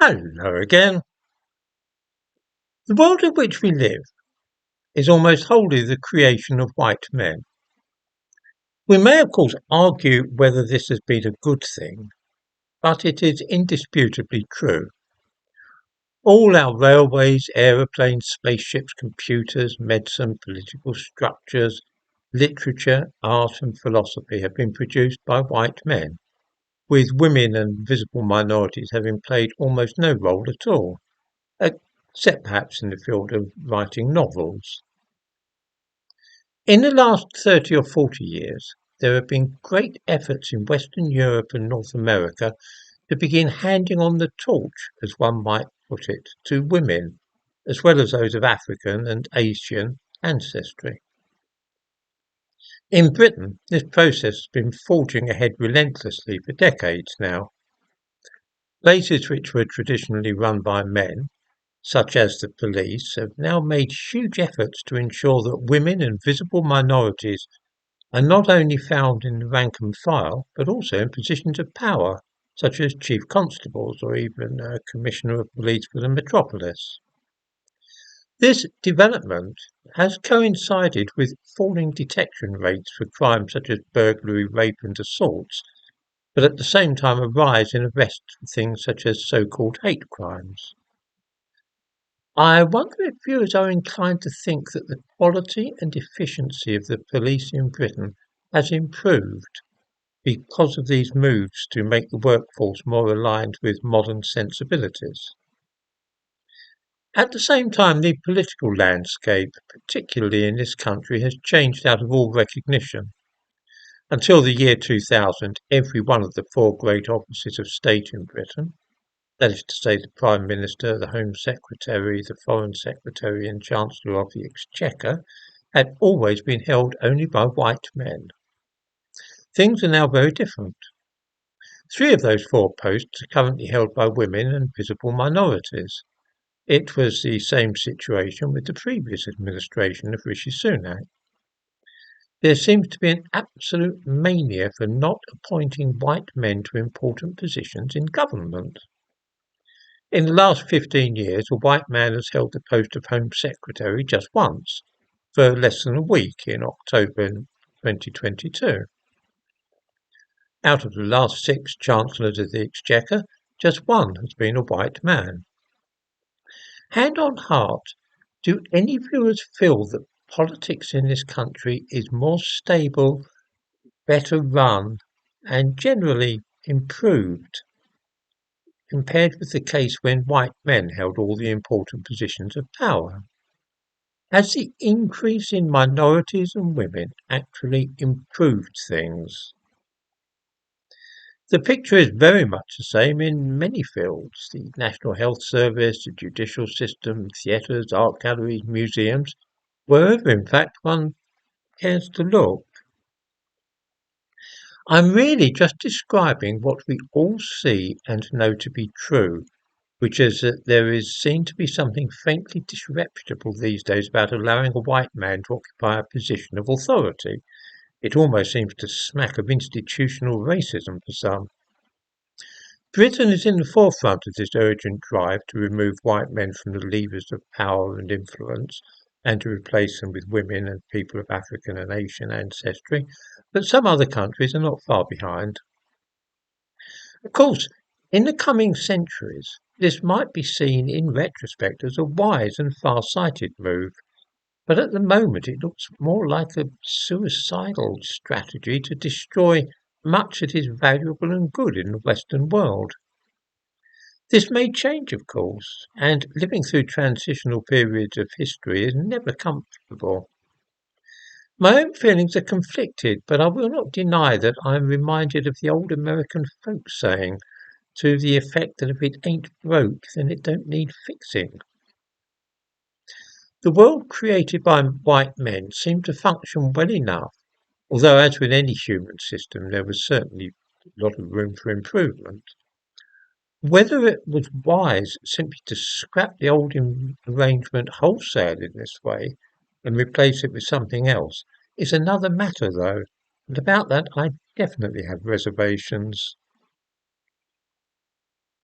Hello again. The world in which we live is almost wholly the creation of white men. We may of course argue whether this has been a good thing, but it is indisputably true. All our railways, aeroplanes, spaceships, computers, medicine, political structures, literature, art and philosophy have been produced by white men, with women and visible minorities having played almost no role at all, except perhaps in the field of writing novels. In the last 30 or 40 years, there have been great efforts in Western Europe and North America to begin handing on the torch, as one might put it, to women, as well as those of African and Asian ancestry. In Britain, this process has been forging ahead relentlessly for decades now. Places which were traditionally run by men, such as the police, have now made huge efforts to ensure that women and visible minorities are not only found in the rank and file, but also in positions of power, such as chief constables or even commissioner of police for the metropolis. This development has coincided with falling detection rates for crimes such as burglary, rape and assaults, but at the same time a rise in arrests for things such as so-called hate crimes. I wonder if viewers are inclined to think that the quality and efficiency of the police in Britain has improved because of these moves to make the workforce more aligned with modern sensibilities. At the same time, the political landscape, particularly in this country, has changed out of all recognition. Until the year 2000, every one of the four great offices of state in Britain, that is to say the Prime Minister, the Home Secretary, the Foreign Secretary and Chancellor of the Exchequer, had always been held only by white men. Things are now very different. Three of those four posts are currently held by women and visible minorities. It was the same situation with the previous administration of Rishi Sunak. There seems to be an absolute mania for not appointing white men to important positions in government. In the last 15 years, a white man has held the post of Home Secretary just once, for less than a week in October 2022. Out of the last 6 Chancellors of the Exchequer, just one has been a white man. Hand on heart, do any viewers feel that politics in this country is more stable, better run, and generally improved compared with the case when white men held all the important positions of power? Has the increase in minorities and women actually improved things? The picture is very much the same in many fields: the National Health Service, the judicial system, theatres, art galleries, museums, wherever in fact one cares to look. I'm really just describing what we all see and know to be true, which is that there is seen to be something faintly disreputable these days about allowing a white man to occupy a position of authority. It almost seems to smack of institutional racism for some. Britain is in the forefront of this urgent drive to remove white men from the levers of power and influence and to replace them with women and people of African and Asian ancestry, but some other countries are not far behind. Of course, in the coming centuries, this might be seen in retrospect as a wise and far-sighted move, but at the moment it looks more like a suicidal strategy to destroy much that is valuable and good in the Western world. This may change, of course, and living through transitional periods of history is never comfortable. My own feelings are conflicted, but I will not deny that I am reminded of the old American folk saying to the effect that if it ain't broke, then it don't need fixing. The world created by white men seemed to function well enough, although as with any human system there was certainly a lot of room for improvement. Whether it was wise simply to scrap the old arrangement wholesale in this way and replace it with something else is another matter though, and about that I definitely have reservations.